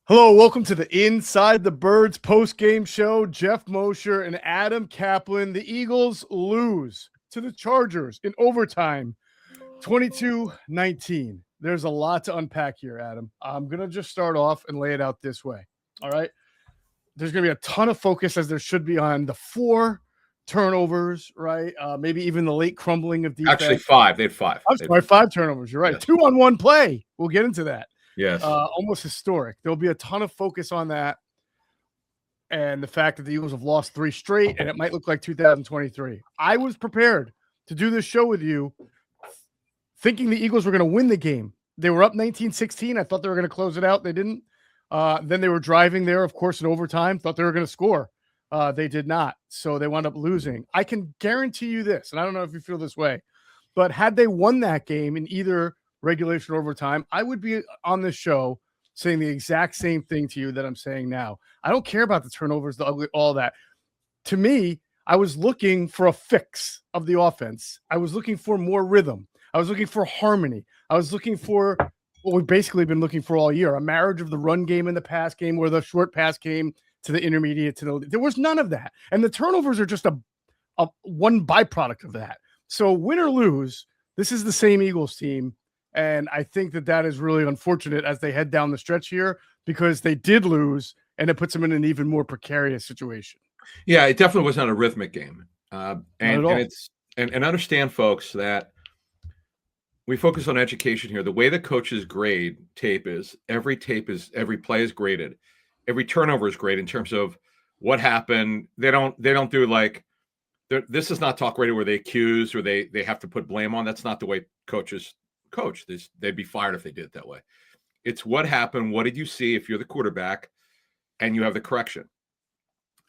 Hello, welcome to the Inside the Birds post-game show. Geoff Mosher and Adam Caplan. The Eagles lose to the Chargers in overtime, 22-19. There's a lot to unpack here, Adam. I'm going to just start off and lay it out this way. All right? There's going to be a ton of focus, as there should be, on the 4 turnovers, right? Maybe even the late crumbling of defense. Actually, 5. They had 5. I'm sorry, 5 turnovers. You're right. Yes. 2 on 1 play. We'll get into that. Yes. Almost historic. There'll be a ton of focus on that and the fact that the Eagles have lost 3 straight, and it might look like 2023. I was prepared to do this show with you thinking the Eagles were going to win the game. They were up 19-16. I thought they were going to close it out. They didn't. Then they were driving there, of course, in overtime. Thought they were going to score. They did not. So they wound up losing. I can guarantee you this, and I don't know if you feel this way, but had they won that game in either regulation or overtime, I would be on this show saying the exact same thing to you that I'm saying now. I don't care about the turnovers, the ugly, all that. To me, I was looking for a fix of the offense. I was looking for more rhythm. I was looking for harmony. I was looking for what we've basically been looking for all year, a marriage of the run game and the pass game, where the short pass came to the intermediate to the. There was none of that. And the turnovers are just a one byproduct of that. So win or lose, this is the same Eagles team. And I think that is really unfortunate as they head down the stretch here, because they did lose, and it puts them in an even more precarious situation. Yeah, it definitely was not a rhythmic game. And understand, folks, that we focus on education here. The way the coaches grade tape is every play is graded. Every turnover is graded in terms of what happened. They don't do like this is not talk radio where they accuse or they have to put blame on. That's not the way coaches coach. They'd be fired if they did it that way. It's what happened. What did you see if you're the quarterback and you have the correction?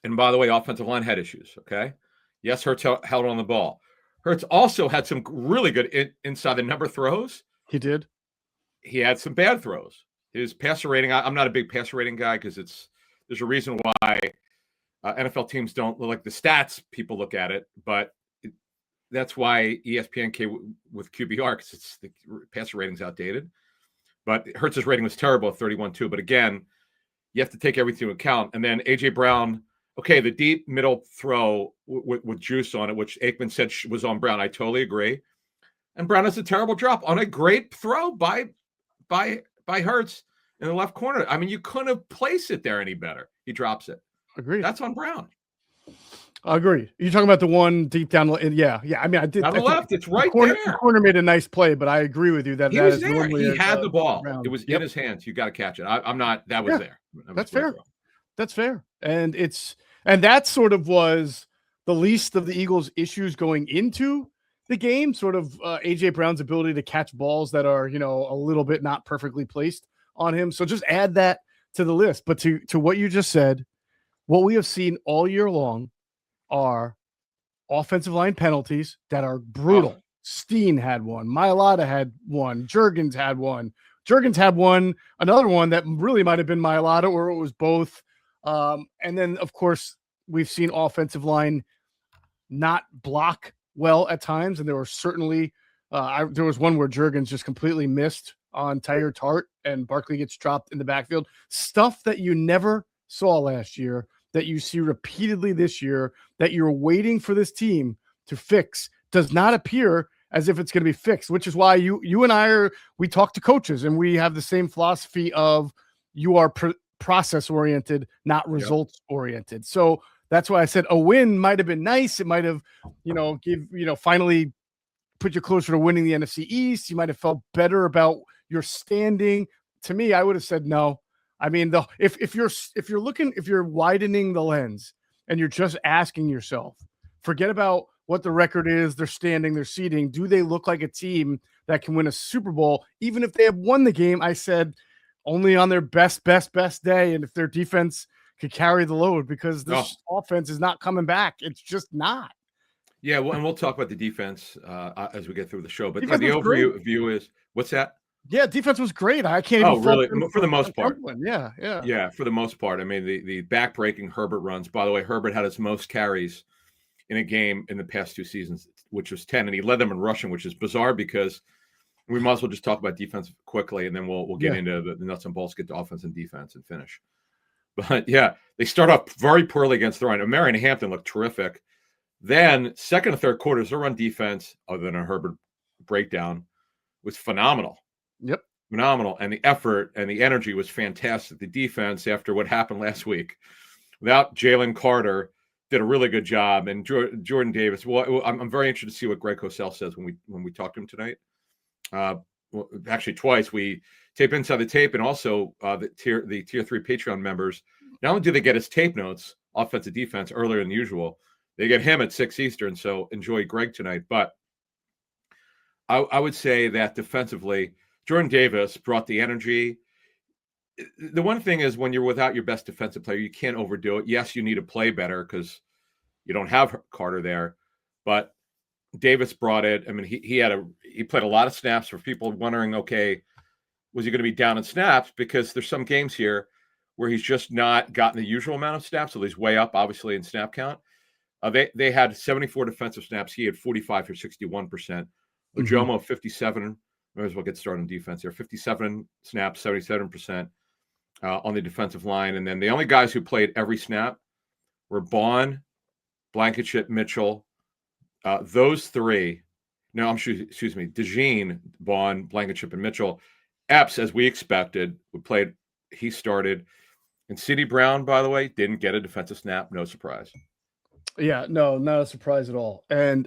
And by the way, offensive line had issues. Okay. Yes, Hurts held on the ball. Hurts also had some really good inside the number throws. He did. He had some bad throws. His passer rating, I'm not a big passer rating guy because there's a reason why NFL teams don't like the stats. People look at it, but that's why ESPN came with QBR, because the passer rating's outdated. But Hurts' rating was terrible at 31-2. But again, you have to take everything into account. And then A.J. Brown, okay, the deep middle throw with juice on it, which Aikman said was on Brown. I totally agree. And Brown has a terrible drop on a great throw by Hurts in the left corner. I mean, you couldn't have placed it there any better. He drops it. Agreed. That's on Brown. Agreed. You're talking about the one deep down. Yeah. I mean, I did. On the left, it's right there. The corner made a nice play, but I agree with you that he was there. He had the ball. It was in his hands. You got to catch it. I'm not. That was there. That's fair. That's fair. And that sort of was the least of the Eagles' issues going into the game. Sort of AJ Brown's ability to catch balls that are a little bit not perfectly placed on him. So just add that to the list. But to what you just said, what we have seen all year long are offensive line penalties that are brutal. Steen had one. Mailata had one. Juergens had one. Another one that really might have been Mailata, or it was both. And then, of course, we've seen offensive line not block well at times. And there were certainly there was one where Juergens just completely missed on Tyler Tart, and Barkley gets dropped in the backfield. Stuff that you never saw last year, that you see repeatedly this year, that you're waiting for this team to fix, does not appear as if it's going to be fixed, which is why you and I we talk to coaches, and we have the same philosophy of you are process oriented, not results oriented. So that's why I said a win might have been nice. It might have, finally put you closer to winning the NFC East. You might have felt better about your standing. To me, I would have said no. I mean, if you're widening the lens and you're just asking yourself, forget about what the record is, their standing, their seeding. Do they look like a team that can win a Super Bowl, even if they have won the game? I said only on their best day, and if their defense could carry the load, because this offense is not coming back. It's just not. Yeah, well, and we'll talk about the defense as we get through the show. But the overview is what's that? Yeah, defense was great. I can't even. Really? For the most part. Yeah. For the most part. I mean, the back-breaking Herbert runs. By the way, Herbert had his most carries in a game in the past 2 seasons, which was 10, and he led them in rushing, which is bizarre because We might as well just talk about defense quickly, and then we'll get into the nuts and bolts, get to offense and defense, and finish. But yeah, they start off very poorly against the run. Marion Hampton looked terrific. Then second and third quarters, their run defense, other than a Herbert breakdown, was phenomenal. Yep. Phenomenal. And the effort and the energy was fantastic. The defense, after what happened last week, without Jalen Carter, did a really good job. And Jordan Davis, well, I'm very interested to see what Greg Cosell says when we talk to him tonight. Well, actually twice. We tape Inside the Tape, and also the tier 3 Patreon members. Not only do they get his tape notes, offensive defense, earlier than usual, they get him at 6 Eastern. So enjoy Greg tonight. But I would say that defensively, Jordan Davis brought the energy. The one thing is, when you're without your best defensive player, you can't overdo it. Yes, you need to play better because you don't have Carter there, but Davis brought it. I mean, he played a lot of snaps. For people wondering, okay, was he going to be down in snaps? Because there's some games here where he's just not gotten the usual amount of snaps, so he's way up, obviously, in snap count. They had 74 defensive snaps. He had 45 for 61%. Ojomo, 57. Might as well get started on defense here. 57 snaps, 77% on the defensive line. And then the only guys who played every snap were Bond, Blankenship, Mitchell. Those three. No, excuse me. DeJean, Bond, Blankenship, and Mitchell. Epps, as we expected, he started. And C.D. Brown, by the way, didn't get a defensive snap. No surprise. Yeah, no, not a surprise at all. And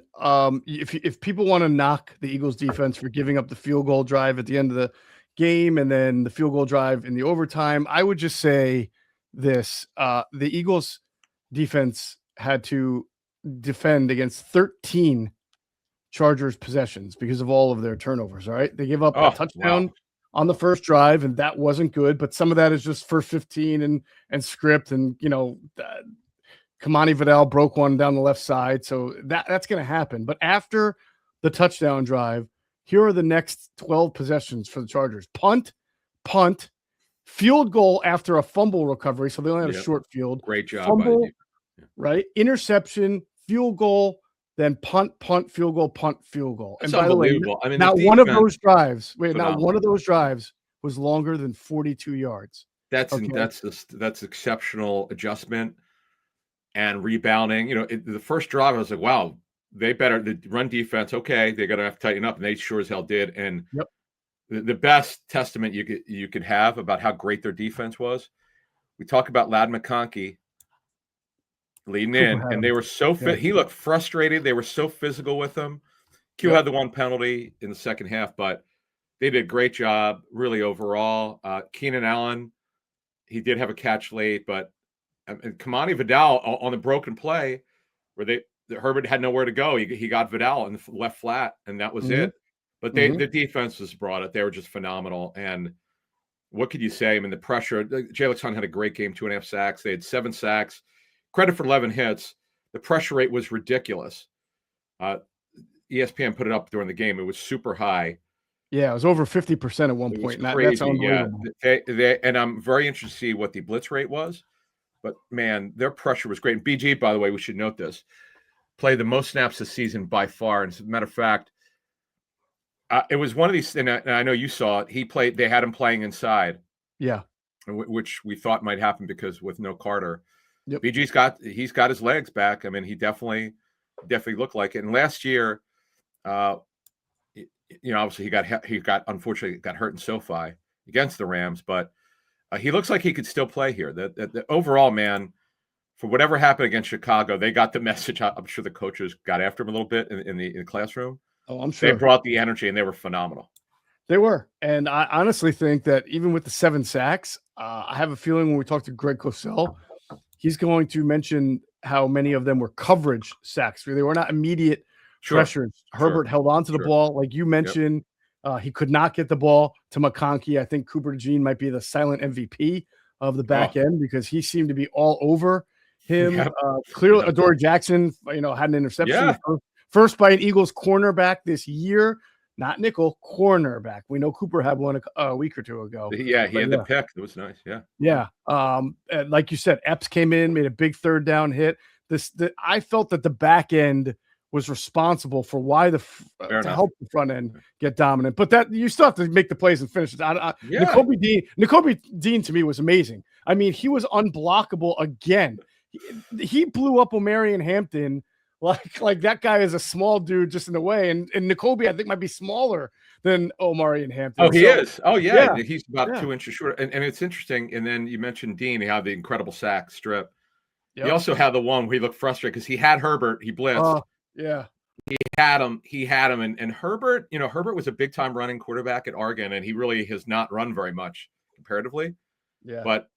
if people want to knock the Eagles defense for giving up the field goal drive at the end of the game and then the field goal drive in the overtime, I would just say this. The Eagles defense had to defend against 13 Chargers possessions because of all of their turnovers. All right. They gave up a touchdown on the first drive, and that wasn't good, but some of that is just first 15 and script. And, Kamani Vidal broke one down the left side. So that's going to happen. But after the touchdown drive, here are the next 12 possessions for the Chargers. Punt, field goal after a fumble recovery. So they only had a short field. Great job. Fumble, right? Interception, field goal, then punt, field goal, punt, field goal. That's and by the way, one of those drives was longer than 42 yards. That's exceptional adjustment and rebounding. The first drive, I was like, wow, the run defense, okay, they're going to have to tighten up, and they sure as hell did. And the best testament you could have about how great their defense was, we talk about Ladd McConkey leading in, and they were so fit. He looked frustrated. They were so physical with him. Q had the one penalty in the second half, but they did a great job, really, overall. Keenan Allen, he did have a catch late, but Kamani Vidal on the broken play where Herbert had nowhere to go. He got Vidal in the left flat, and that was it. But the defense was brought it. They were just phenomenal. And what could you say? I mean, the pressure. Jalen Hunt had a great game, 2.5 sacks. They had 7 sacks. Credit for 11 hits. The pressure rate was ridiculous. ESPN put it up during the game. It was super high. Yeah, it was over 50% at one point. That's unbelievable. Yeah, and I'm very interested to see what the blitz rate was. But, man, their pressure was great. And BG, by the way, we should note this, played the most snaps this season by far. And as a matter of fact, it was one of these, and I know you saw it. They had him playing inside. Yeah. Which we thought might happen because with no Carter. Yep. BG's got his legs back. I mean, he definitely looked like it. And last year, obviously he unfortunately got hurt in SoFi against the Rams, but he looks like he could still play here. The overall, man, for whatever happened against Chicago, they got the message. I'm sure the coaches got after him a little bit in the classroom. Oh, I'm sure. They brought the energy, and they were phenomenal. They were. And I honestly think that even with the 7 sacks, I have a feeling when we talk to Greg Cosell, he's going to mention how many of them were coverage sacks. They were not immediate pressures. Herbert held on to the ball. Like you mentioned, he could not get the ball to McConkey. I think Cooper DeJean might be the silent MVP of the back end because he seemed to be all over him. Yep. Clearly, Adoree Jackson, had an interception. First by an Eagles cornerback this year. Not nickel, cornerback. We know Cooper had one a week or two ago. Yeah, he had the pick. It was nice. Yeah. Yeah. Like you said, Epps came in, made a big third down hit. I felt that the back end was responsible for why to help the front end get dominant. But that you still have to make the plays and finish it. Nakobe Dean to me was amazing. I mean, he was unblockable again. He blew up Omarion Hampton like that guy is a small dude just in the way. And Nakobe, I think, might be smaller than Omarion Hampton. Oh, he is. Oh, yeah. He's about 2 inches shorter. And it's interesting. And then you mentioned Dean. He had the incredible sack strip. Yep. He also had the one where he looked frustrated because he had Herbert. He blitzed. Yeah. He had him. And Herbert, Herbert was a big time running quarterback at Oregon, and he really has not run very much comparatively. Yeah. But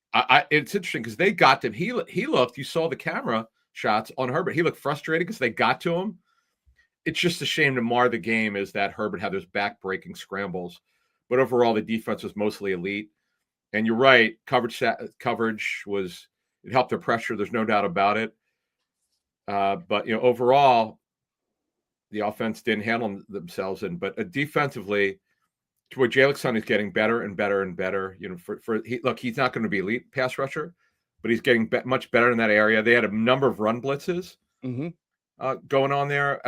it's interesting because they got to him. He looked, you saw the camera shots on Herbert. He looked frustrated because they got to him. It's just a shame to mar the game is that Herbert had those back-breaking scrambles. But overall, the defense was mostly elite. And you're right, coverage was – it helped their pressure. There's no doubt about it. But, overall, the offense didn't handle themselves. But defensively, to where Jalen Sutton is getting better and better and better. He's not going to be elite pass rusher, but he's getting much better in that area. They had a number of run blitzes going on there.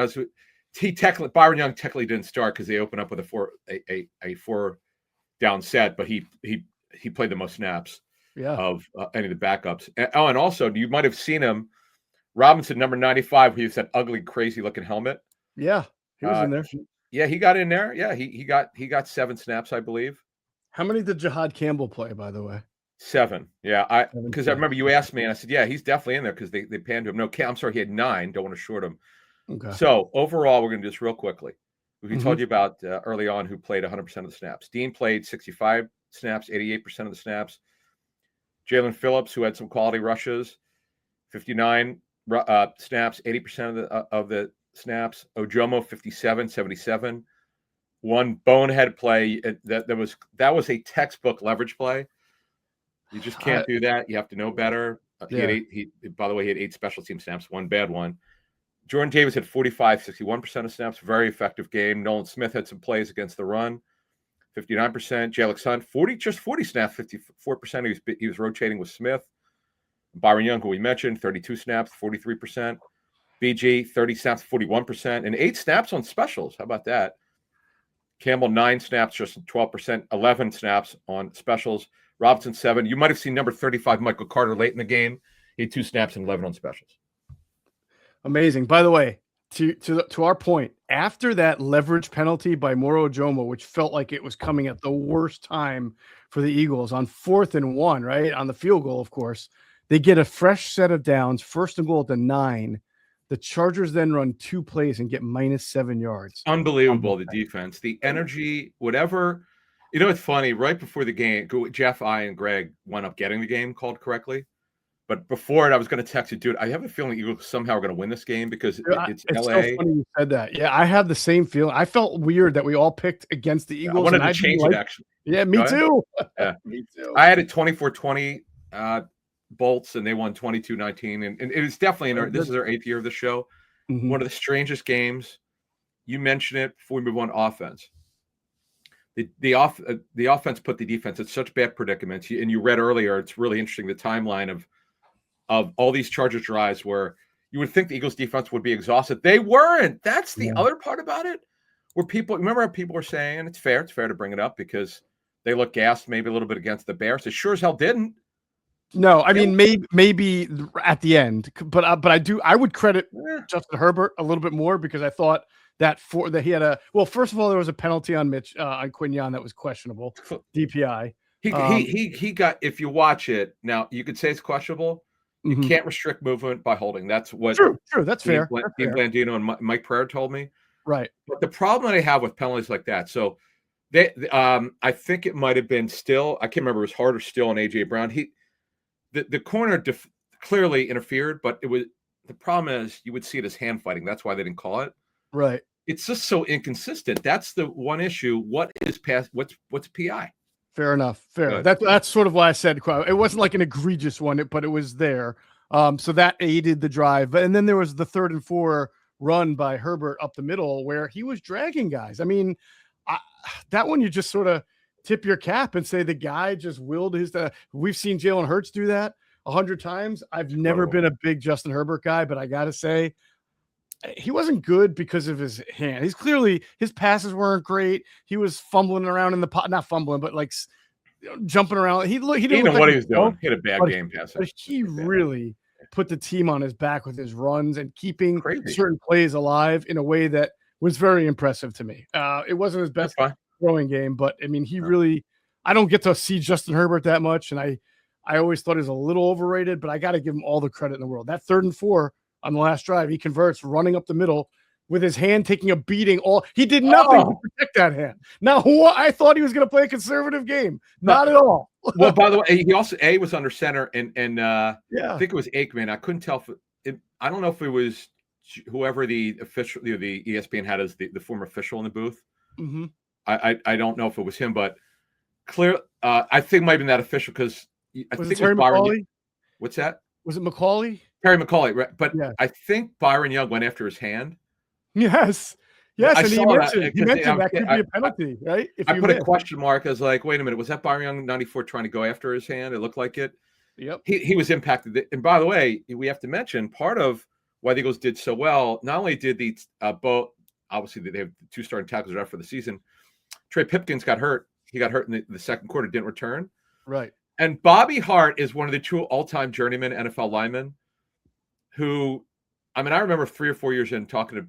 Byron Young technically didn't start because they opened up with a 4-down set, but he played the most snaps. Of any of the backups. And also, you might have seen him, Robinson, number 95, who used that ugly, crazy-looking helmet. Yeah, he was in there. He got in there. Yeah, he got 7 snaps, I believe. How many did Jahad Campbell play, by the way? 7. Yeah, because I remember you asked me, and I said, yeah, he's definitely in there because they panned him. No, I'm sorry, he had 9. Don't want to short him. Okay. So, overall, we're going to do this real quickly. We told you about early on who played 100% of the snaps. Dean played 65 snaps, 88% of the snaps. Jalen Phillips, who had some quality rushes, 59 snaps, 80% of the snaps. Ojomo, 57, 77. One bonehead play that was a textbook leverage play. You just can't do that. You have to know better. By the way, he had 8 special team snaps, 1 bad one. Jordan Davis had 45, 61% of snaps. Very effective game. Nolan Smith had some plays against the run. 59%. Jalen Hunt, 40 snaps, 54%. He was rotating with Smith. Byron Young, who we mentioned, 32 snaps, 43%. BG, 30 snaps, 41%. And 8 snaps on specials. How about that? Campbell, 9 snaps, just 12%. 11 snaps on specials. Robinson, 7. You might have seen number 35, Michael Carter, late in the game. He had 2 snaps and 11 on specials. Amazing. By the way, to our point, after that leverage penalty by Moro Ojomo, which felt like it was coming at the worst time for the Eagles on 4th and 1, right? On the field goal, of course, they get a fresh set of downs, 1st and goal at the 9. The Chargers then run 2 plays and get -7 yards. Unbelievable, the defense, the energy, whatever. It's funny. Right before the game, Geoff, I, and Greg wound up getting the game called correctly. But before it, I was going to text you, dude, I have a feeling the Eagles somehow are going to win this game because it's LA. So funny you said that. Yeah, I have the same feeling. I felt weird that we all picked against the Eagles. I wanted to change it, actually. Yeah, me too. Yeah. Me too. I had it 24-20 Bolts, and they won 22-19. And it is definitely, this is our 8th year of the show, one of the strangest games. You mentioned it before we move on to offense. The offense put the defense in such bad predicaments. And you read earlier, it's really interesting, the timeline of all these Chargers drives where you would think the Eagles defense would be exhausted. They weren't. That's the other part about it. Where remember how people were saying, and it's fair to bring it up because they look gassed maybe a little bit against the Bears. They sure as hell didn't. No, I mean, maybe at the end, but I would credit Justin Herbert a little bit more because I thought that he had first of all, there was a penalty on on Quignon that was questionable. DPI. He got, if you watch it now, you could say it's questionable. You can't restrict movement by holding. That's what true. That's fair. Dean Blandino and Mike Pereira told me. Right. But the problem that I have with penalties like that, so I think it might have been Still. I can't remember if it was Hart or Still on AJ Brown. The corner clearly interfered, but the problem is you would see it as hand fighting. That's why they didn't call it. Right. It's just so inconsistent. That's the one issue. What is what's PI? Fair enough. Fair. That's sort of why I said it wasn't like an egregious one, but it was there. So that aided the drive. And then there was the 3rd and 4 run by Herbert up the middle where he was dragging guys. I mean, that one you just sort of tip your cap and say the guy just willed his. We've seen Jalen Hurts do that 100 times. I've never been a big Justin Herbert guy, but I got to say, he wasn't good because of his hand. His passes weren't great. He was fumbling around in the pot, not fumbling, but like jumping around. He didn't look what like he was doing. He had a bad game passing. But he really put the team on his back with his runs and keeping certain plays alive in a way that was very impressive to me. It wasn't his best throwing game, but I mean, he really. I don't get to see Justin Herbert that much, and I always thought he was a little overrated, but I got to give him all the credit in the world. That 3rd and 4 on the last drive, he converts running up the middle with his hand taking a beating. He did nothing to protect that hand. Now, I thought he was going to play a conservative game. Not at all. Well, by the way, he also was under center, and I think it was Aikman. I couldn't tell I don't know if it was whoever the official, the ESPN had as the former official in the booth. Mm-hmm. I don't know if it was him, but clear. I think it might have been that official because I think it was Byron. What's that? Was it McCauley? Terry McCauley, right? But I think Byron Young went after his hand. Yes. And he mentioned that could be a penalty, right? I put a question mark. I was like, wait a minute, was that Byron Young 94 trying to go after his hand? It looked like it. Yep. He was impacted. And by the way, we have to mention part of why the Eagles did so well. Not only did the both, obviously they have 2 starting tackles out for the season. Trey Pipkins got hurt. He got hurt in the second quarter, didn't return. Right. And Bobby Hart is one of the true all-time journeyman NFL linemen who, I mean, I remember 3 or 4 years in talking to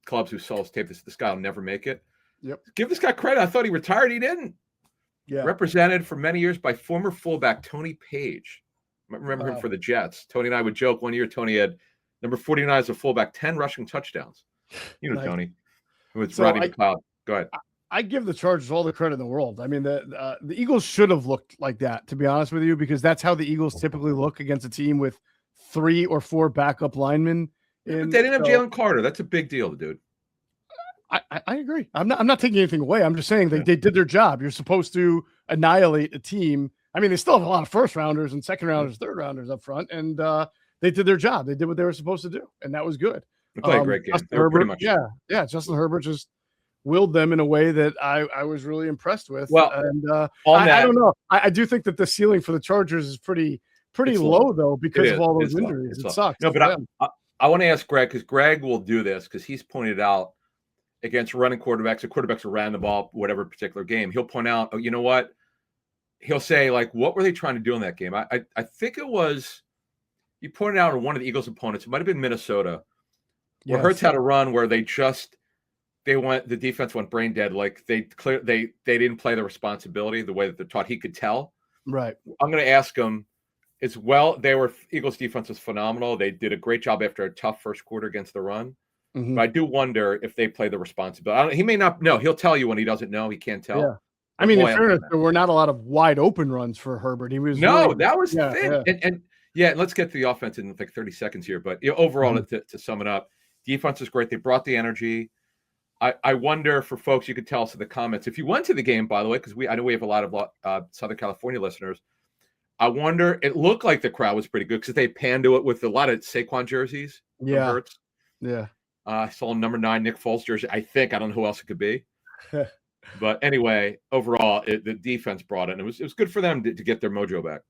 clubs who saw his tape. This guy will never make it. Yep. Give this guy credit. I thought he retired. He didn't. Yeah. Represented for many years by former fullback Tony Page. I remember him for the Jets. Tony and I would joke one year. Tony had number 49 as a fullback, 10 rushing touchdowns. You know, nice. Tony. Who was Rodney McLeod. Go ahead. I give the Chargers all the credit in the world. I mean, the Eagles should have looked like that, to be honest with you, because that's how the Eagles typically look against a team with 3 or 4 backup linemen. But they didn't have Jalen Carter. That's a big deal, dude. I agree. I'm not taking anything away. I'm just saying they did their job. You're supposed to annihilate a team. I mean, they still have a lot of first rounders and second rounders, third rounders up front, and they did their job. They did what they were supposed to do, and that was good. They played a great game. Herbert, Justin Herbert just willed them in a way that I was really impressed with. Well, and I don't know. I do think that the ceiling for the Chargers is pretty low though because of all those injuries. It sucks. No, but I want to ask Greg, because Greg will do this because he's pointed out against running quarterbacks or quarterbacks who ran the ball, whatever particular game, he'll point out, oh, you know what? He'll say, like, what were they trying to do in that game? I think it was, you pointed out on one of the Eagles' opponents, it might have been Minnesota, where Hurts had a run where the defense went brain dead. Like they didn't play the responsibility the way that they're taught. He could tell. Right. I'm going to ask him as well. Eagles defense was phenomenal. They did a great job after a tough first quarter against the run. Mm-hmm. But I do wonder if they play the responsibility. He may not know. He'll tell you when he doesn't know. He can't tell. Yeah. I mean, in fairness, there were not a lot of wide open runs for Herbert. He was that was thin. Yeah. And let's get to the offense in like 30 seconds here. But overall, to sum it up, defense is great. They brought the energy. I wonder for folks, you could tell us in the comments if you went to the game, by the way, because I know we have a lot of Southern California listeners. I wonder, it looked like the crowd was pretty good because they panned to it with a lot of Saquon jerseys. Yeah. Hurts. Yeah. I saw number 9 Nick Foles jersey. I don't know who else it could be. But anyway, overall, the defense brought it. And it was good for them to get their mojo back.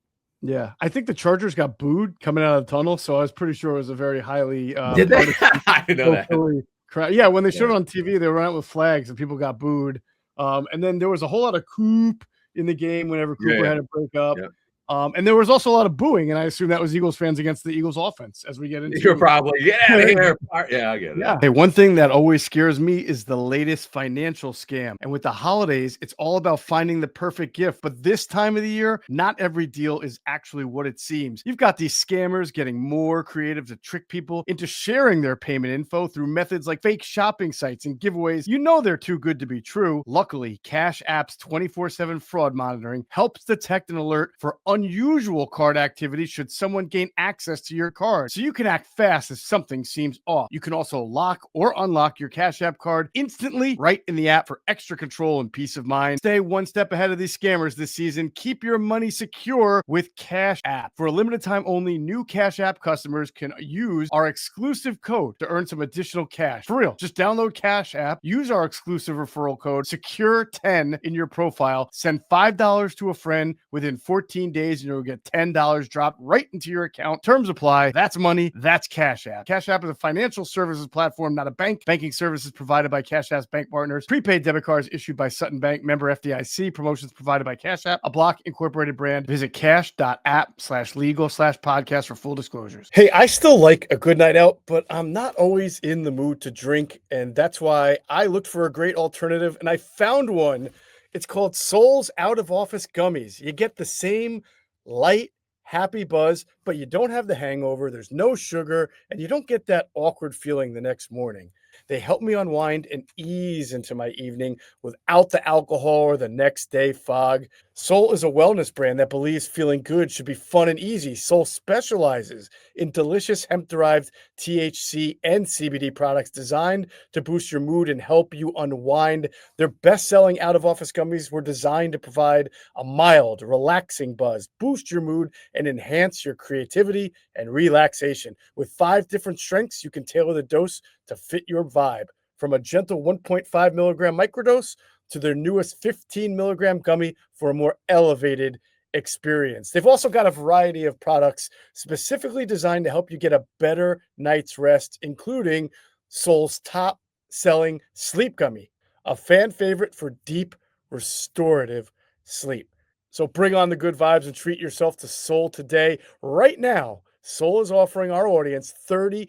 Yeah. I think the Chargers got booed coming out of the tunnel. So I was pretty sure it was a very highly did they? I know that. Crowd. Yeah, when they showed it on TV, they were out with flags and people got booed. And then there was a whole lot of Coop in the game whenever Cooper had to break up. Yeah. And there was also a lot of booing, and I assume that was Eagles fans against the Eagles offense as we get into You're probably get out of here. Yeah, I get it. Yeah. Hey, one thing that always scares me is the latest financial scam. And with the holidays, it's all about finding the perfect gift. But this time of the year, not every deal is actually what it seems. You've got these scammers getting more creative to trick people into sharing their payment info through methods like fake shopping sites and giveaways. You know they're too good to be true. Luckily, Cash App's 24/7 fraud monitoring helps detect and alert for unusual card activity should someone gain access to your card, so you can act fast if something seems off. You can also lock or unlock your Cash App card instantly right in the app for extra control and peace of mind. Stay one step ahead of these scammers this season. Keep your money secure with Cash App. For a limited time only, new Cash App customers can use our exclusive code to earn some additional cash. For real, just download Cash App, use our exclusive referral code SECURE10 in your profile, send $5 to a friend within 14 days days, and you'll get $10 dropped right into your account. Terms apply. That's money. That's Cash App. Cash App is a financial services platform, not a bank. Banking services provided by Cash App's bank partners. Prepaid debit cards issued by Sutton Bank. Member FDIC. Promotions provided by Cash App, a Block Incorporated brand. Visit cash.app/legal/podcast for full disclosures. Hey, I still like a good night out, but I'm not always in the mood to drink, and that's why I looked for a great alternative, and I found one. It's called Sol's Out of Office Gummies. You get the same light, happy buzz, but you don't have the hangover. There's no sugar, and you don't get that awkward feeling the next morning. They help me unwind and ease into my evening without the alcohol or the next day fog. Sol is a wellness brand that believes feeling good should be fun and easy. Sol specializes in delicious hemp-derived THC and CBD products designed to boost your mood and help you unwind. Their best-selling out-of-office gummies were designed to provide a mild, relaxing buzz, boost your mood, and enhance your creativity and relaxation. With 5 different strengths, you can tailor the dose to fit your vibe. From a gentle 1.5 milligram microdose to their newest 15 milligram gummy for a more elevated experience. They've also got a variety of products specifically designed to help you get a better night's rest, including Sol's top-selling sleep gummy, a fan favorite for deep, restorative sleep. So bring on the good vibes and treat yourself to Sol today. Right now, Sol is offering our audience 30%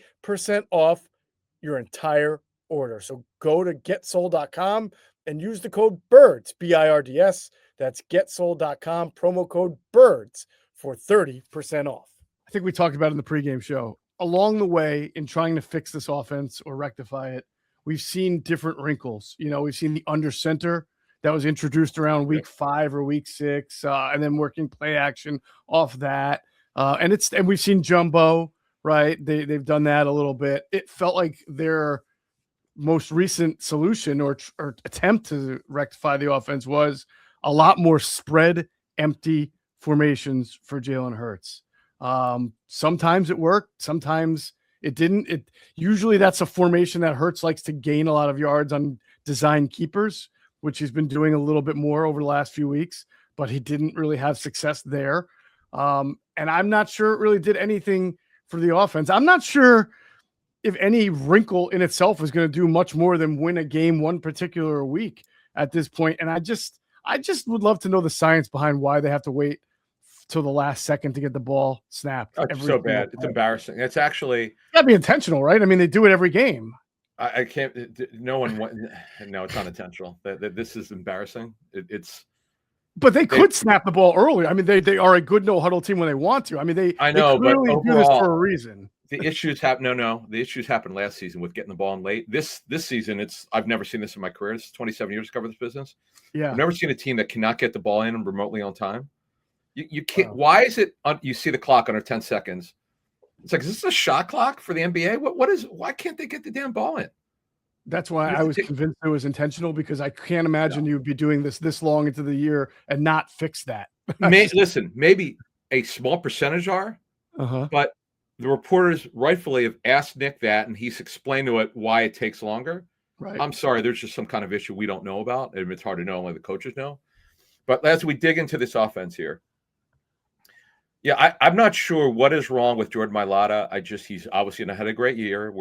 off your entire order. So go to getsol.com and use the code BIRDS, BIRDS. That's getsol.com, promo code BIRDS for 30% off. I think we talked about it in the pregame show. Along the way, in trying to fix this offense or rectify it, we've seen different wrinkles. You know, we've seen the under center that was introduced around week 5 or week 6, and then working play action off that. And we've seen jumbo, right? They've done that a little bit. It felt like their most recent solution or attempt to rectify the offense was a lot more spread empty formations for Jalen Hurts. Sometimes it worked, sometimes it didn't. Usually that's a formation that Hurts likes to gain a lot of yards on design keepers, which he's been doing a little bit more over the last few weeks, but he didn't really have success there. And I'm not sure it really did anything for the offense. I'm not sure if any wrinkle in itself is going to do much more than win a game one particular week at this point. And I just would love to know the science behind why they have to wait till the last second to get the ball snapped. It's so bad. It's embarrassing. It's actually gotta be intentional, right? I mean, they do it every game. I can't. No, it's not intentional. This is embarrassing. But they could snap the ball earlier. I mean, they are a good no huddle team when they want to. I mean, they clearly do this for a reason. The issues happen. No, the issues happened last season with getting the ball in late. This season, I've never seen this in my career. It's 27 years to cover this business. Yeah, I've never seen a team that cannot get the ball in remotely on time. You can't. Wow. Why is it? You see the clock under 10 seconds. It's like, is this a shot clock for the NBA? Why can't they get the damn ball in? That's why I was convinced it was intentional, because I can't imagine you'd be doing this long into the year and not fix that. Listen, maybe a small percentage are, but the reporters rightfully have asked Nick that, and he's explained to it why it takes longer. Right. I'm sorry, there's just some kind of issue we don't know about. And it's hard to know, only the coaches know. But as we dig into this offense here, I'm not sure what is wrong with Jordan Mailata. He's obviously not had a great year.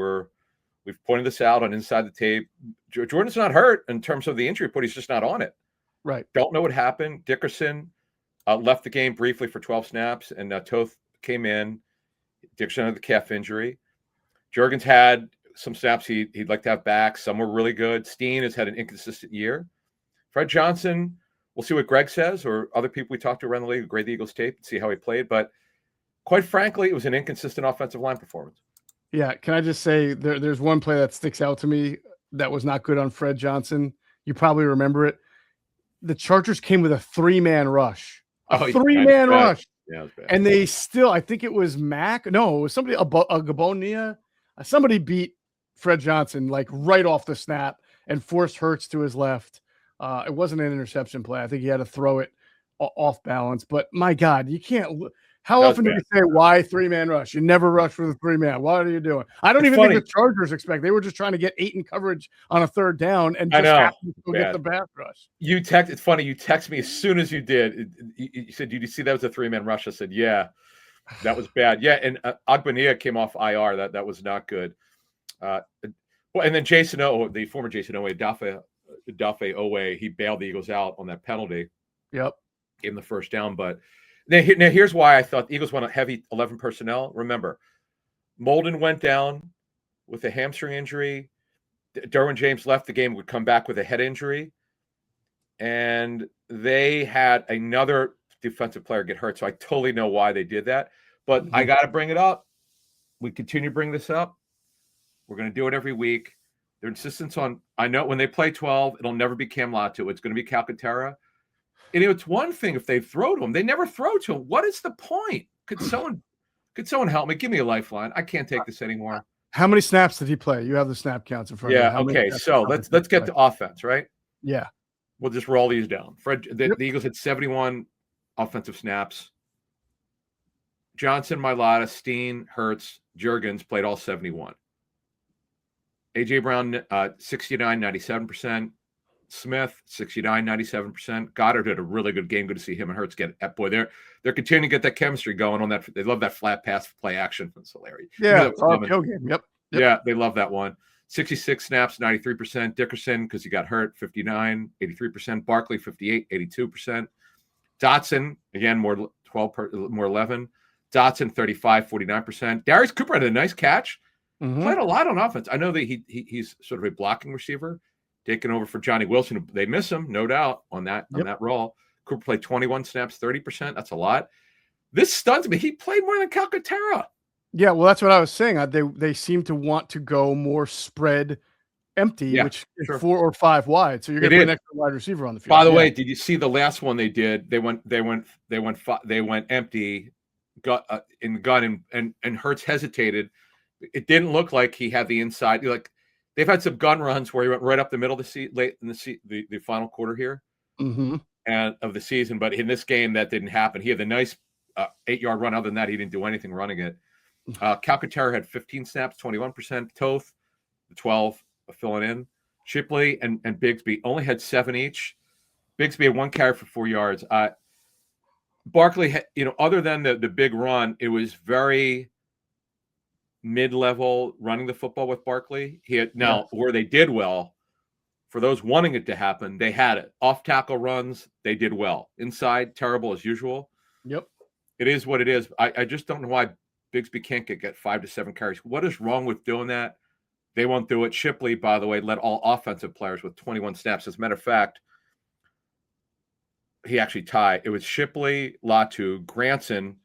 We've pointed this out on Inside the Tape. Jordan's not hurt in terms of the injury report. He's just not on it. Right. Don't know what happened. Dickerson left the game briefly for 12 snaps, and Toth came in. Dickerson had the calf injury. Juergens had some snaps he'd like to have back. Some were really good. Steen has had an inconsistent year. Fred Johnson, we'll see what Greg says or other people we talked to around the league who grade the Eagles tape and see how he played. But quite frankly, it was an inconsistent offensive line performance. Yeah, can I just say there's one play that sticks out to me that was not good on Fred Johnson. You probably remember it. The Chargers came with a 3-man rush. A 3-man rush. Yeah, it was bad. And they still, I think it was Mac. No, it was somebody, a Gabonia. Somebody beat Fred Johnson like right off the snap and forced Hurts to his left. It wasn't an interception play. I think he had to throw it off balance. But my God, you can't. How often do we say, why 3-man rush? You never rush with a 3-man. What are you doing? I don't even think the Chargers expect. They were just trying to get 8 in coverage on a 3rd down and just happened to get the pass rush. It's funny. You text me as soon as you did. You said, did you see that was a 3-man rush? I said, yeah, that was bad. Yeah, and Agbania came off IR. That was not good. Well, and then Jason O, the former Jason Owe, Dafe Owe, he bailed the Eagles out on that penalty. Yep. Gave him the first down, but now here's why I thought the Eagles went a heavy 11 personnel. Remember, Molden went down with a hamstring injury. Derwin James left the game, would come back with a head injury. And they had another defensive player get hurt. So I totally know why they did that. But I got to bring it up. We continue to bring this up. We're going to do it every week. Their insistence on, I know when they play 12, it'll never be Cam Latu. It's going to be Calcaterra. And it's one thing if they throw to him. They never throw to him. What is the point? Could someone help me? Give me a lifeline. I can't take this anymore. How many snaps did he play? You have the snap counts in front of you. Yeah, okay. So let's get to offense, right? Yeah. We'll just roll these down. The Eagles had 71 offensive snaps. Johnson, Mailata, Steen, Hurts, Juergens played all 71. A.J. Brown, 69, 97%. Smith, 69, 97%. Goddard had a really good game. Good to see him and Hurts get at boy. They're continuing to get that chemistry going on that. They love that flat pass play action. It's hilarious. Yeah, kill game. Yep. Yeah, they love that one. 66 snaps, 93%. Dickerson, because he got hurt, 59, 83%. Barkley, 58, 82%. Dotson, again, more 11. Dotson, 35, 49%. Darius Cooper had a nice catch. Played a lot on offense. I know that he's sort of a blocking receiver, taking over for Johnny Wilson. They miss him, no doubt, on that role. Cooper played 21 snaps, 30%. That's a lot. This stuns me. He played more than Calcaterra. Yeah, well, that's what I was saying. They seem to want to go more spread empty, which is 4 or 5 wide. So you're going to put an extra wide receiver on the field. By the way, did you see the last one they did? They went empty, in the gun, and Hurts hesitated. It didn't look like he had the inside. Like they've had some gun runs where he went right up the middle of late in the final quarter here, and of the season. But in this game, that didn't happen. He had the nice 8-yard run. Other than that, he didn't do anything running it. Calcaterra had 15 snaps, 21%. Toth, 12, filling in. Shipley and Bigsby only had 7 each. Bigsby had 1 carry for 4 yards. Barkley had, other than the big run, it was very mid-level running the football with Barkley. Where they did well, for those wanting it to happen, they had it. Off tackle runs, they did well. Inside, terrible as usual. Yep. It is what it is. I just don't know why Bigsby can't get 5 to 7 carries. What is wrong with doing that? They won't do it. Shipley, by the way, led all offensive players with 21 snaps. As a matter of fact, he actually tied. It was Shipley, Latu, Granson,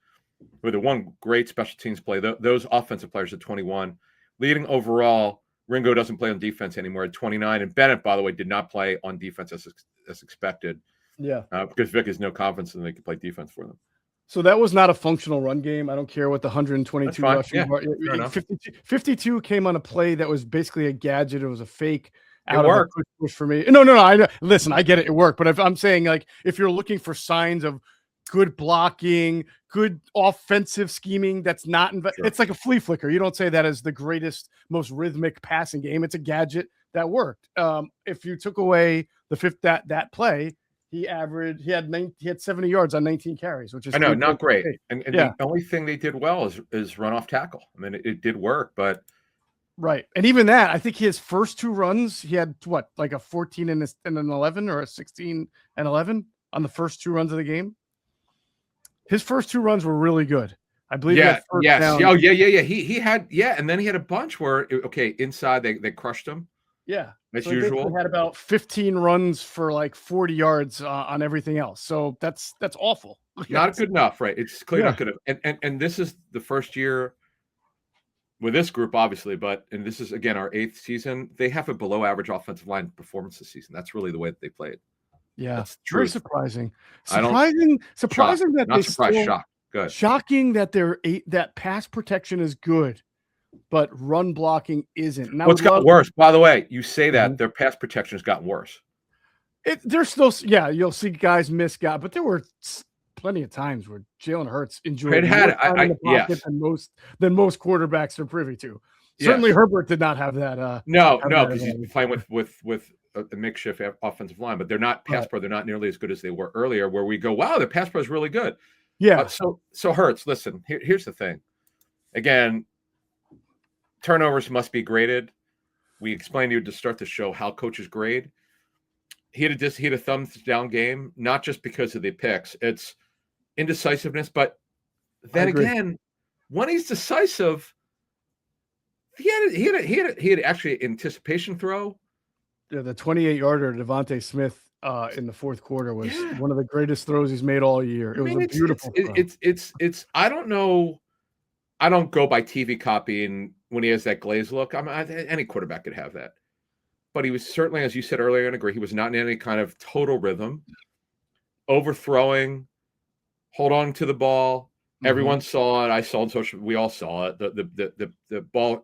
with the one great special teams play. Those offensive players at 21. Leading overall, Ringo doesn't play on defense anymore at 29. And Bennett, by the way, did not play on defense as expected. Yeah. Because Vic has no confidence in they can play defense for them. So that was not a functional run game. I don't care what the 122 rushing. 52 came on a play that was basically a gadget. It was a fake. It worked for me. No. Listen, I get it. It worked. But if I'm saying, like, if you're looking for signs of good blocking, good offensive scheming, that's not it's like a flea flicker. You don't say that as the greatest, most rhythmic passing game. It's a gadget that worked. If you took away the fifth that play, he had 70 yards on 19 carries, which is not great. And the only thing they did well is run off tackle. I mean, it did work, but right. And even that, I think his first 2 runs, he had like a 14 and an 11 or a 16 and 11 on the first 2 runs of the game. His first 2 runs were really good. I believe. Down. Oh, yeah. He had, and then he had a bunch where inside they crushed him. Yeah. As usual. He had about 15 runs for like 40 yards on everything else. So that's awful. Not good enough, right? It's clearly not good enough. And this is the first year with this group, obviously, and this is, again, our 8th season. They have a below average offensive line performance this season. That's really the way that they played. Yeah, that's very surprising. Surprising that not surprised, shocked. Good. Shocking that that pass protection is good, but run blocking isn't. Now, it's gotten worse. By the way, you say that their pass protection has gotten worse. They're still, you'll see guys miss but there were plenty of times where Jalen Hurts enjoyed more had time in the pocket yes. than most quarterbacks are privy to. Certainly, Yes. Herbert did not have that. No, because he's playing with a makeshift offensive line, but they're not pass pro. They're not nearly as good as they were earlier. Where we go, wow, the pass pro is really good. Yeah. So Hurts. Listen, here's the thing. Again, turnovers must be graded. We explained to you to start the show how coaches grade. He had a thumbs down game, not just because of the picks. It's indecisiveness, but then again, when he's decisive, he had actually anticipation throw. Yeah, the 28-yarder Devontae Smith in the fourth quarter was one of the greatest throws he's made all year. It was a beautiful throw. It's I don't know. I don't go by TV copying when he has that glazed look. Any quarterback could have that. But he was certainly, as you said earlier, and agree, he was not in any kind of total rhythm. Overthrowing, hold on to the ball. Everyone saw it. I saw it on social. We all saw it. The ball.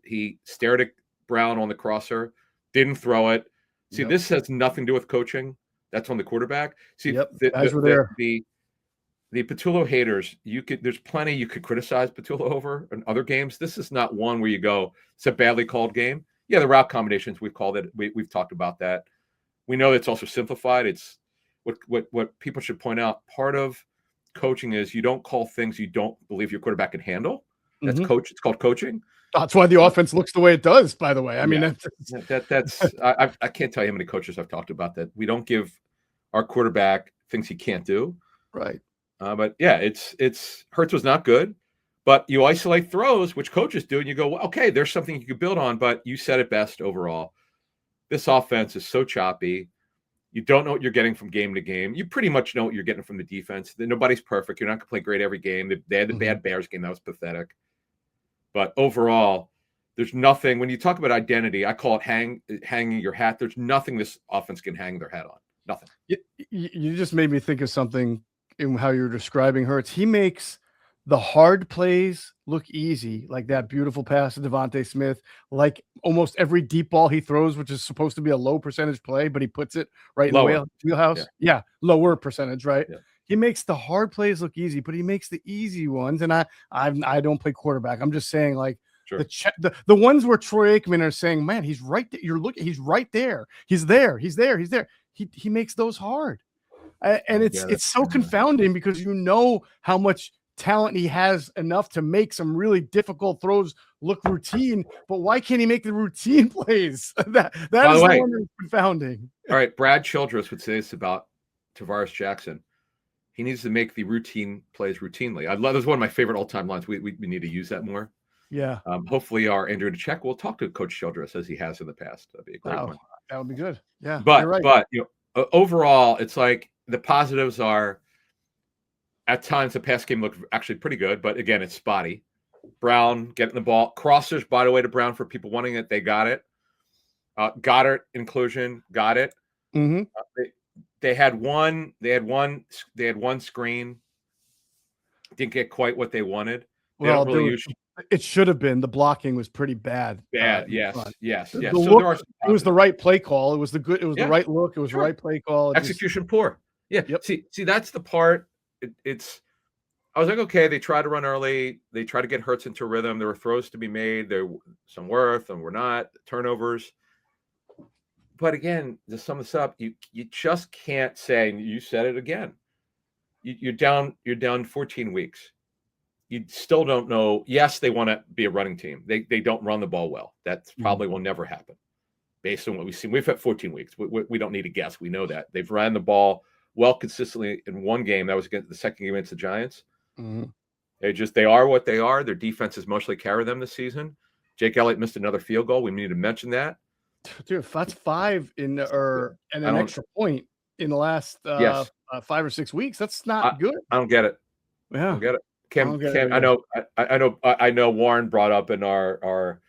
He stared at Brown on the crosser, didn't throw it. See, this has nothing to do with coaching. That's on the quarterback. See, guys were there. The Patullo haters, there's plenty you could criticize Patullo over in other games. This is not one where you go, it's a badly called game. Yeah, the route combinations, we've called it. We've talked about that. We know it's also simplified. It's what people should point out. Part of coaching is you don't call things you don't believe your quarterback can handle. That's It's called coaching. That's why the offense looks the way it does, by the way. I mean, I can't tell you how many coaches I've talked about that. We don't give our quarterback things he can't do. Right. But yeah, it's Hurts was not good, but you isolate throws, which coaches do, and you go, well, okay, there's something you could build on. But you said it best overall. This offense is so choppy. You don't know what you're getting from game to game. You pretty much know what you're getting from the defense. Nobody's perfect. You're not going to play great every game. They had the bad Bears game. That was pathetic. But overall, there's nothing. When you talk about identity, I call it hanging your hat. There's nothing this offense can hang their hat on. Nothing. You just made me think of something in how you're describing Hurts. He makes the hard plays look easy, like that beautiful pass to Devontae Smith, like almost every deep ball he throws, which is supposed to be a low percentage play, but he puts it right in the wheelhouse. Yeah, lower percentage, right? Yeah. He makes the hard plays look easy, but he makes the easy ones. And I don't play quarterback. I'm just saying, like, the ones where Troy Aikman are saying, man, he's right there. You're looking, he's right there. He's there. He makes those hard. And it's so confounding because you know how much talent he has enough to make some really difficult throws look routine, but why can't he make the routine plays? That is the one that's confounding. All right, Brad Childress would say this about Tavares Jackson. He needs to make the routine plays routinely. That's one of my favorite all-time lines. We need to use that more. Yeah. Hopefully our Andrew DeCheck will talk to Coach Childress as he has in the past. That'd be a great one. That would be good. Yeah. But you know, overall, it's like the positives are at times the pass game looked actually pretty good, but again, it's spotty. Brown getting the ball. Crossers, by the way, to Brown for people wanting it. They got it. Goddard inclusion, got it. They had one screen. Didn't get quite what they wanted. Well, it should have been. The blocking was pretty bad. Yes. It was the right play call. It was the right look. It was the right play call. Execution poor. Yeah. Yep. See, that's the part. I was like, okay, they tried to run early. They tried to get Hurts into rhythm. There were throws to be made. There some worth, and were not turnovers. But again, to sum this up, you just can't say. And you said it again. You're down 14 weeks. You still don't know. Yes, they want to be a running team. They don't run the ball well. That probably will never happen, based on what we've seen. We've had 14 weeks. We don't need to guess. We know that they've ran the ball well consistently in one game. That was against the second game against the Giants. They are what they are. Their defense has mostly carried them this season. Jake Elliott missed another field goal. We need to mention that. Dude, that's 5 and an extra point in the last 5 or 6 weeks. That's not good. I don't get it. Yeah, I don't get it. I know Warren brought up in our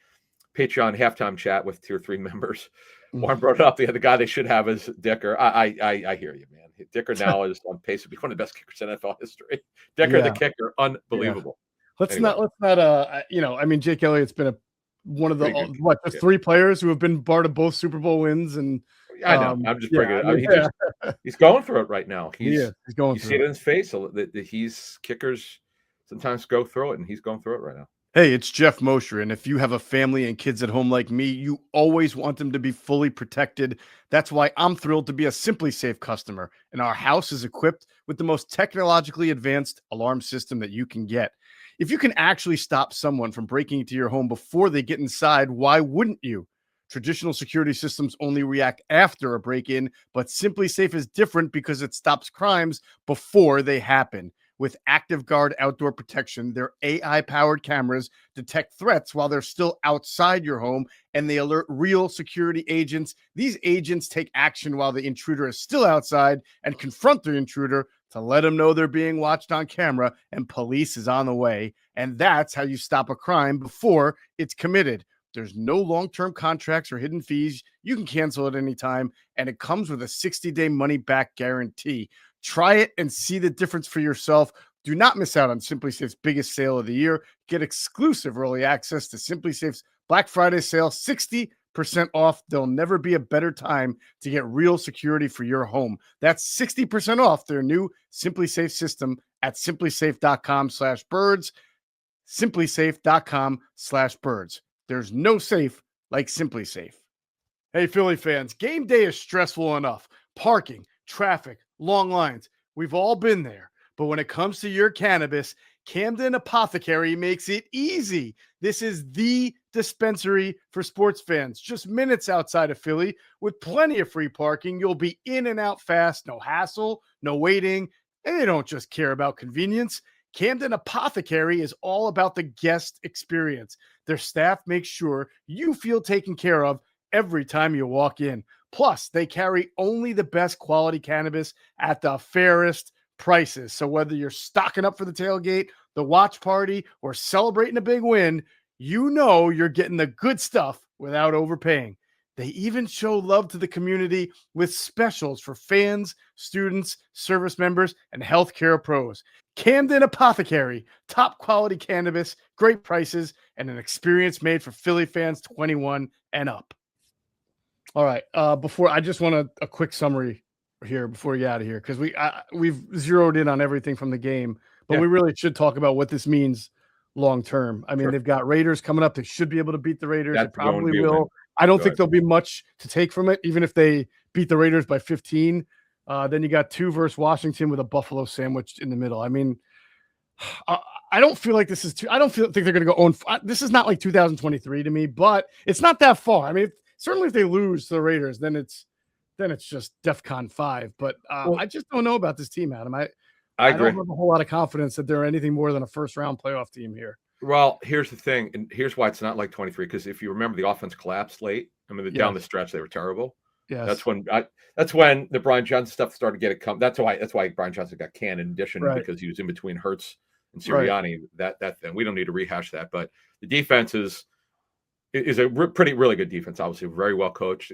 Patreon halftime chat with 2 or 3 members. Warren brought up the guy they should have is Dicker. I hear you, man. Dicker now is on pace to be one of the best kickers in NFL history. Dicker, the kicker, unbelievable. Let's not. I mean, Jake Elliott's been one of the 3 players who have been part of both Super Bowl wins, and I know. I'm just bringing it. I mean, he's going through it right now. He's going you through see it in his face. So that kickers sometimes go through it, and he's going through it right now. Hey, it's Geoff Mosher, and if you have a family and kids at home like me, you always want them to be fully protected. That's why I'm thrilled to be a Simply Safe customer, and our house is equipped with the most technologically advanced alarm system that you can get. If you can actually stop someone from breaking into your home before they get inside, why wouldn't you? Traditional security systems only react after a break-in, but Simply Safe is different because it stops crimes before they happen. With Active Guard outdoor protection, their AI-powered cameras detect threats while they're still outside your home, and they alert real security agents. These agents take action while the intruder is still outside and confront the intruder to let them know they're being watched on camera and police is on the way. And that's how you stop a crime before it's committed. There's no long-term contracts or hidden fees. You can cancel at any time, and it comes with a 60-day money-back guarantee. Try it and see the difference for yourself. Do not miss out on SimpliSafe's biggest sale of the year. Get exclusive early access to SimpliSafe's Black Friday sale, 60% off. There'll never be a better time to get real security for your home. That's 60% off their new SimpliSafe system at simplisafe.com/birds. simplisafe.com/birds. There's no safe like SimpliSafe. Hey, Philly fans, game day is stressful enough. Parking, traffic, long lines. We've all been there. But when it comes to your cannabis, Camden Apothecary makes it easy. This is the dispensary for sports fans, just minutes outside of Philly with plenty of free parking. You'll be in and out fast, no hassle, no waiting. And they don't just care about convenience. Camden Apothecary is all about the guest experience. Their staff makes sure you feel taken care of every time you walk in. Plus, they carry only the best quality cannabis at the fairest prices. So whether you're stocking up for the tailgate, the watch party, or celebrating a big win, you know you're getting the good stuff without overpaying. They even show love to the community with specials for fans, students, service members, and healthcare pros. Camden Apothecary, top quality cannabis, great prices, and an experience made for Philly fans 21 and up. All right. Before I just want a quick summary here before we get out of here, because we've zeroed in on everything from the game, but we really should talk about what this means long term. I mean, they've got Raiders coming up. They should be able to beat the Raiders. They probably will. I don't think there'll be much to take from it, even if they beat the Raiders by 15. Then you got 2 versus Washington with a Buffalo sandwich in the middle. I mean, I don't feel like this is too. I don't think they're going to go own. This is not like 2023 to me, but it's not that far. I mean, certainly if they lose to the Raiders, then it's just DEFCON 5. But I just don't know about this team, Adam. I agree. Don't have a whole lot of confidence that they're anything more than a first-round playoff team here. Well, here's the thing, and here's why it's not like 23. Because if you remember, the offense collapsed late. I mean, down the stretch, they were terrible. Yeah, that's when the Brian Johnson stuff started to get it. That's why Brian Johnson got canned in addition because he was in between Hurts and Sirianni. That thing. We don't need to rehash that. But the defense is a really good defense. Obviously, very well coached.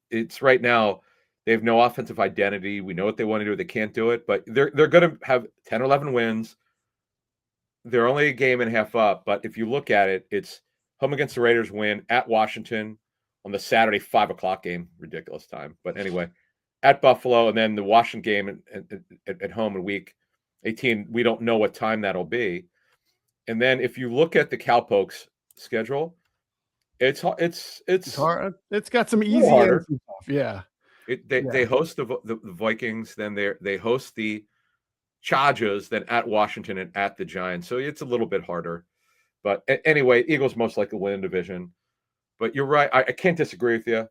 It's right now they have no offensive identity. We know what they want to do. They can't do it, but they're going to have 10 or 11 wins. They're only a game and a half up, but if you look at it, it's home against the Raiders, win at Washington on the Saturday 5:00 game, ridiculous time. But anyway, at Buffalo, and then the Washington game at home in week 18. We don't know what time that'll be. And then if you look at the Cowpokes schedule, it's hard. It's got some easy and some tough. Yeah. They host the Vikings, then they host the Chargers, then at Washington and at the Giants. So it's a little bit harder. But anyway, Eagles most likely win division. But you're right. I can't disagree with you.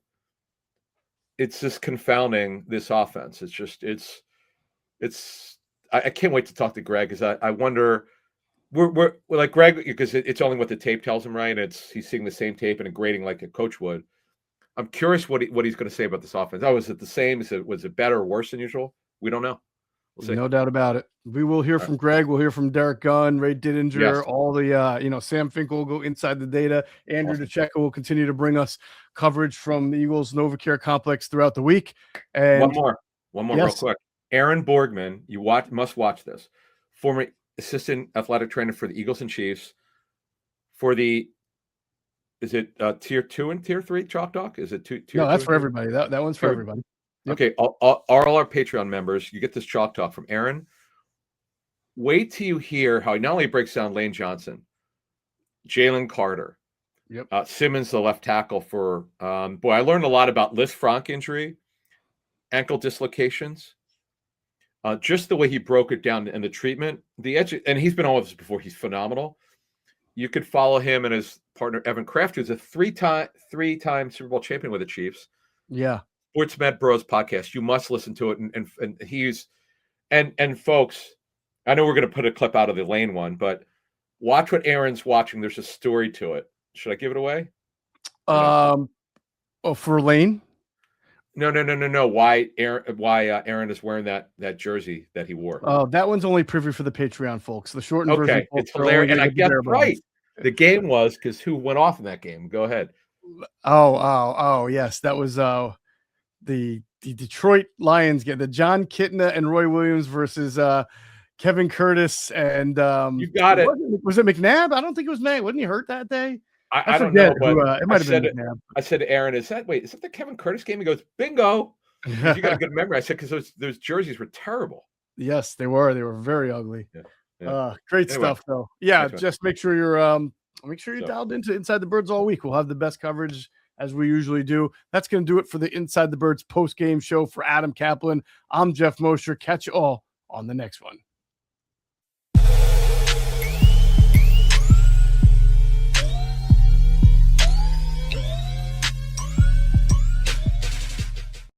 It's just confounding, this offense. I can't wait to talk to Greg, because I wonder, we're like Greg, because it's only what the tape tells him, right? He's seeing the same tape and grading like a coach would. I'm curious what he's going to say about this offense. Oh, is it the same? Was it better or worse than usual? We don't know. We'll see. No doubt about it. We will hear from Greg. We'll hear from Derek Gunn, Ray Didinger, all the, Sam Finkel will go inside the data. Andrew DeCecco will continue to bring us coverage from the Eagles NovaCare complex throughout the week. And one more real quick. Aaron Borgman, you must watch this. Former assistant athletic trainer for the Eagles and Chiefs. For the Is it tier 2 and tier 3 Chalk Talk? Is it tier No, that's 2 for everybody. That one's for everybody. Yep. Okay, all our Patreon members, you get this Chalk Talk from Aaron. Wait till you hear how he not only breaks down Lane Johnson, Jalen Carter, Simmons, the left tackle for boy. I learned a lot about Liz Frank injury, ankle dislocations, just the way he broke it down and the treatment, the edge. And he's been on with us before. He's phenomenal. You could follow him and his partner Evan Kraft, who's a three-time Super Bowl champion with the Chiefs. Yeah, Sports Med Bros podcast. You must listen to it. And he's and folks, I know we're going to put a clip out of the Lane one, but watch what Aaron's watching. There's a story to it. Should I give it away? For Lane? No. Why Aaron is wearing that jersey that he wore? Oh, that one's only privy for the Patreon folks. The shortened version. Okay, it's hilarious. And I guess right. The game was because who went off in that game? Go ahead. Oh, yes. That was the Detroit Lions game. The John Kitna and Roy Williams versus Kevin Curtis and you got it. Was it McNabb? I don't think it was McNabb. Wasn't he hurt that day? I don't know, but it might have been McNabb. I said to Aaron, is that the Kevin Curtis game? He goes, bingo. You got a good memory. I said, because those jerseys were terrible. Yes, they were. They were very ugly. Yeah. Great stuff, though. Yeah, just make sure you're dialed into Inside the Birds all week. We'll have the best coverage as we usually do. That's going to do it for the Inside the Birds post-game show. For Adam Caplan, I'm Geoff Mosher. Catch you all on the next one.